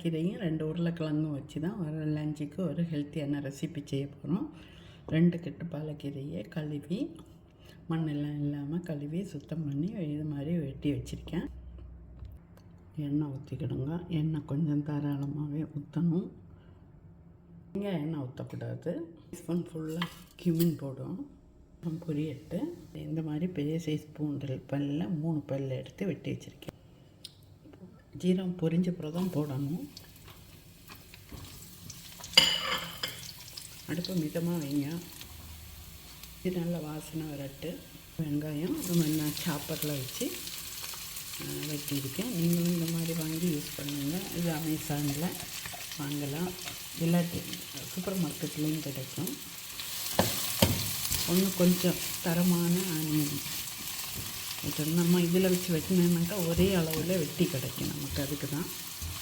கீரையும் 2 உருளைக்கிழங்கும் வச்சு தான் ஒரு லஞ்சுக்கு ஒரு ஹெல்த்தியான ரெசிபி செய்ய போகிறோம். 2 கட்டு பாலக்கீரையை கழுவி மண்ணெல்லாம் இல்லாமல் கழுவி சுத்தம் பண்ணி இது மாதிரி வெட்டி வச்சுருக்கேன். எண்ணெய் ஊற்றிக்கிடுங்க. எண்ணெய் கொஞ்சம் தாராளமாகவே ஊற்றணும். நீங்கள் எண்ணெய் ஊற்றக்கூடாது. ஸ்பூன் ஃபுல்லாக கியூமின் போடும். பொரியட்டு இந்த மாதிரி பெரிய சைஸ் பூண்டு பல்ல 3 பல்ல எடுத்து வெட்டி வச்சுருக்கேன். ஜீரகம் பொரிஞ்ச பிறகு தான் போடணும். அடுப்பு மிதமாக வைங்க. இது நல்ல வாசனை வரட்டு. வெங்காயம் நான் சாப்பரில் வச்சு வெட்டியிருக்கேன். நீங்களும் இந்த மாதிரி வாங்கி யூஸ் பண்ணுங்கள். இது அமேசானில் வாங்கலாம், இல்லாட்டி சூப்பர் மார்க்கெட்லேயும் கிடைக்கும். ஒன்று கொஞ்சம் தரமான ஆனியன் நம்ம இதில் வச்சு வெட்டினோம்னாக்கா ஒரே அளவில் வெட்டி கிடைக்கும் நமக்கு. அதுக்கு தான்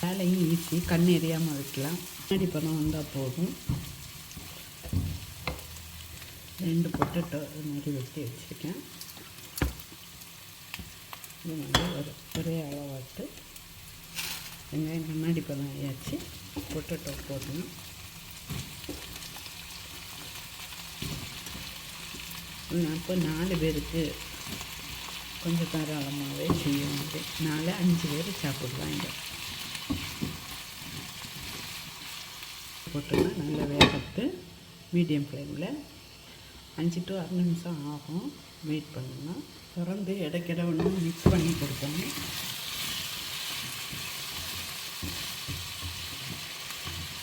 வேலையும் ஈஸி, கண் எறியாமல் வைக்கலாம். முன்னாடி பதம் வந்தால் போதும். 2 பொட்டேட்டோ இது மாதிரி வெட்டி வச்சுருக்கேன். இது வந்து ஒரே அளவாட்டு வெங்காயம் கண்ணாடி பதம் ஆயாச்சு. பொட்டேட்டோ போடணும். நான் இப்போ 4 பேருக்கு கொஞ்சம் தாராளமாகவே செய்ய முடியும். 4-5 பேர் சாப்பிடுவாங்க. போட்டோன்னா நல்லா வேகத்து மீடியம் ஃப்ளேமில் 5 to 6 நிமிஷம் ஆகும். வெயிட் பண்ணணும். திறந்து இடைக்கிட ஒன்று மிக்ஸ் பண்ணி கொடுக்கணும்.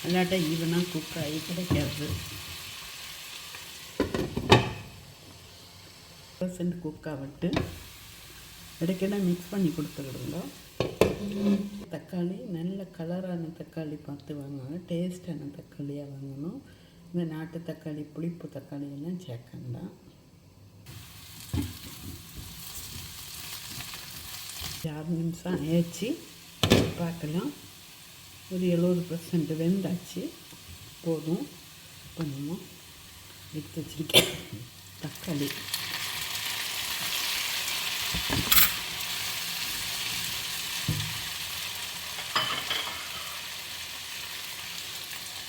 இல்லாட்டா ஈவனாக குக் ஆகி கிடைக்காது. குக்காக விட்டு இடைக்கிட மிக்ஸ் பண்ணி கொடுத்துக்கிடுங்க. தக்காளி நல்ல கலரான தக்காளி பார்த்து வாங்கணும். டேஸ்டான தக்காளியாக வாங்கணும். இந்த நாட்டு தக்காளி, புளிப்பு தக்காளி எல்லாம் சேர்க்கண்டாம். 6 நிமிஷம் ஆயிடுச்சு. பார்க்கலாம். ஒரு 70% வெந்தாச்சு. போதும். பண்ணுவோம். எடுத்து வச்சுருக்கேன் தக்காளி.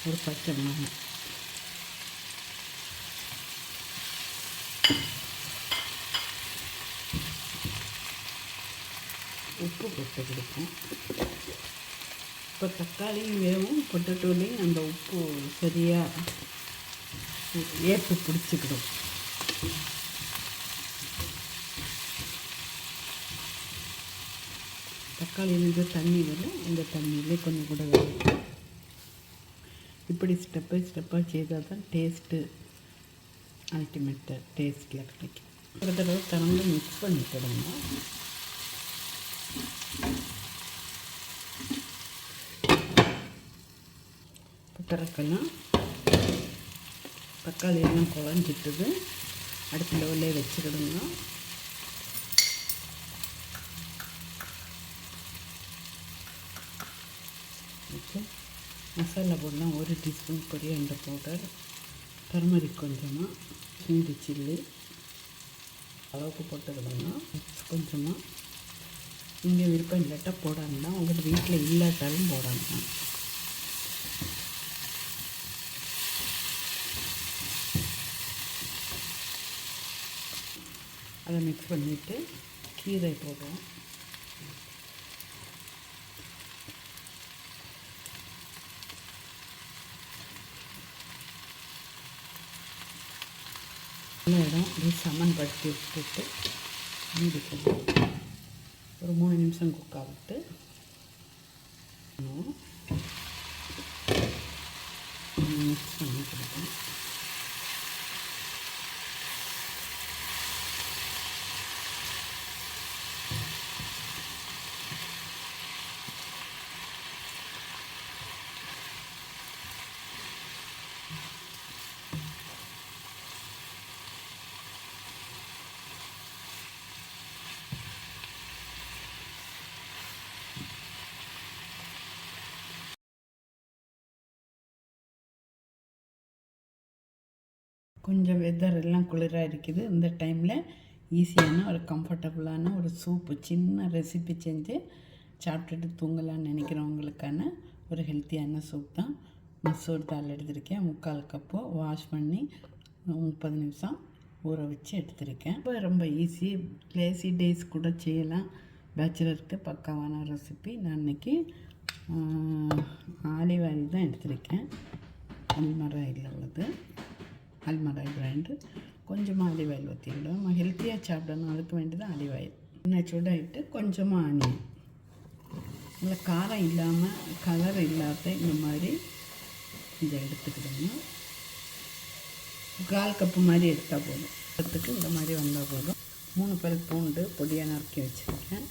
ஒரு பச்சை மிளகாய், உப்பு போட்டு கொடுப்போம். இப்போ தக்காளியும் வேவும் பொட்டேட்டோலையும் அந்த உப்பு சரியாக ஏற்று பிடிச்சிக்கிடும். தக்காளியிலேருந்து தண்ணி வரும். இந்த தண்ணியிலே கொஞ்சம் கூட வரும். இப்படி ஸ்டெப் பை ஸ்டெப்பாக செய்தால் தான் டேஸ்ட்டு அல்டிமேட்டாக டேஸ்ட்டில் கிடைக்கும். ஒரு தடவை திறந்து மிக்ஸ் பண்ணி கொடுங்க. திறக்கலாம். தக்காளி எல்லாம் குழஞ்சிட்டுது. அடுத்த லெவல்லே வச்சுக்கிடுங்க. ஓகே, மசாலா போடலாம். 1 டீஸ்பூன் கொரியாண்டர் பவுடர், டர்மரிக் கொஞ்சமாக, காஷ்மீரி சில்லி அளவுக்கு போட்டுக்கிடுங்க. கொஞ்சமாக இங்கே விருப்பம் இல்லாட்டா போடாமல், உங்கள் வீட்டில் இல்லாட்டாலும் போடாமல். அதை மிக்ஸ் பண்ணிவிட்டு கீரை போடுவோம். இடம் இப்படி சமன்படுத்தி விட்டுட்டு மூடிக்கணும். ஒரு 3 நிமிஷம் குக்காக விட்டு மிக்ஸ் பண்ணி கொடுக்கணும். கொஞ்சம் வெதர் எல்லாம் குளிராக இருக்குது. இந்த டைமில் ஈஸியான ஒரு கம்ஃபர்டபுளான ஒரு சூப்பு, சின்ன ரெசிபி செஞ்சு சாப்பிட்டுட்டு தூங்கலான்னு நினைக்கிறவங்களுக்கான ஒரு ஹெல்த்தியான சூப் தான். மசூர் தால் எடுத்திருக்கேன், 3/4 கப்பு. வாஷ் பண்ணி 30 நிமிஷம் ஊற வச்சு எடுத்திருக்கேன். ரொம்ப ஈஸி, லேசி டேஸ் கூட செய்யலாம். பேச்சுலருக்கு பக்காவான ரெசிபி. நான் இன்றைக்கி ஆலிவ் ஆயில் தான் எடுத்திருக்கேன். அல்மரா ஆயில் உள்ளது, அல்மரா பிராண்டு. கொஞ்சமாக ஆலிவ் ஆயில் ஊற்றிக்கிடுவோம். நம்ம ஹெல்த்தியாக சாப்பிடணும், அதுக்கு வேண்டியது ஆலிவ் ஆயில். எண்ணெய் சூடாகிட்டு கொஞ்சமாக ஆனியன், இல்லை காரம் இல்லாமல் கலர் இல்லாத இந்த மாதிரி இதை எடுத்துக்கிடணும். 1/4 கப்பு மாதிரி எடுத்தால் போதும். அதுக்கு இந்த மாதிரி வந்தால் போதும். 3 பல் பூண்டு பொடியாக நறுக்கி வச்சுருக்கேன்.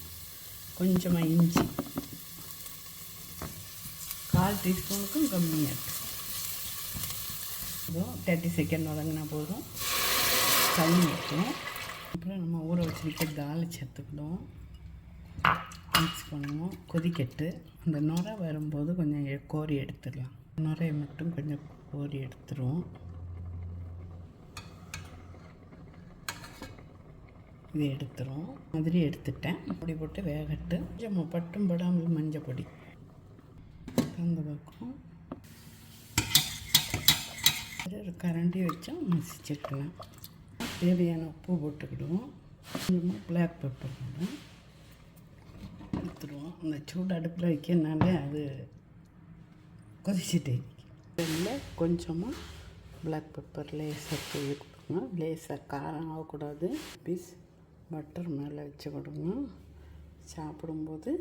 கொஞ்சமாக இஞ்சி, 1/4 டீஸ்பூனுக்கும் கம்மியாக இருக்குது. 30 செகண்ட் வதங்கினா போதும். தண்ணி ஊற்றணும். அப்புறம் நம்ம ஊற வச்சுருக்க தால் சேர்த்துக்கிடுவோம். மிக்ஸ் பண்ணுவோம். கொதிக்கட்டு அந்த நுரை வரும்போது கொஞ்சம் கோரி எடுத்துடலாம். நுரையை மட்டும் கொஞ்சம் கோரி எடுத்துருவோம். இதை எடுத்துருவோம். மாதிரி எடுத்துட்டேன். பொடி போட்டு வேகட்டு. கொஞ்சம் பட்டும் படாமல் மஞ்சள் பொடி அந்த பக்கம் ஒரு கரண்டி வச்சா மசிச்சுக்கலாம். தேவையான உப்பு போட்டுக்கிடுவோம். கொஞ்சமாக பிளாக் பெப்பர் போடுவோம், ஊற்றுருவோம். அந்த சூடு அடுப்பில் வைக்கிறனால அது கொதிச்சுட்டே இல்லை. கொஞ்சமாக பிளாக் பெப்பர் லேசாக தூவி கொடுங்க. லேசாக காரம் ஆகக்கூடாது. பீஸ் பட்டர் மேலே வச்சு கொடுங்க. சாப்பிடும்போது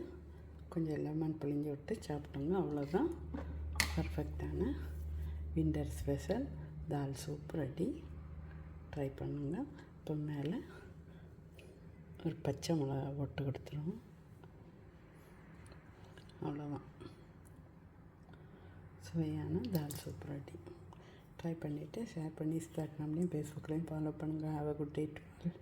கொஞ்சம் லெமன் பிழிஞ்சு விட்டு சாப்பிடுங்க. அவ்வளோதான், பர்ஃபெக்டான வின்டர் ஸ்பெஷல் தால் சூப் ரெடி. ட்ரை பண்ணுங்கள். இப்போ மேலே ஒரு பச்சை மிளகா போட்டு கொடுத்துருவோம். அவ்வளோதான், சுவையான தால் சூப் ரெடி. ட்ரை பண்ணிவிட்டு ஷேர் பண்ணி இன்ஸ்டாகிராம்லேயும் ஃபேஸ்புக்லேயும் ஃபாலோ பண்ணுங்கள். Have a good day to all.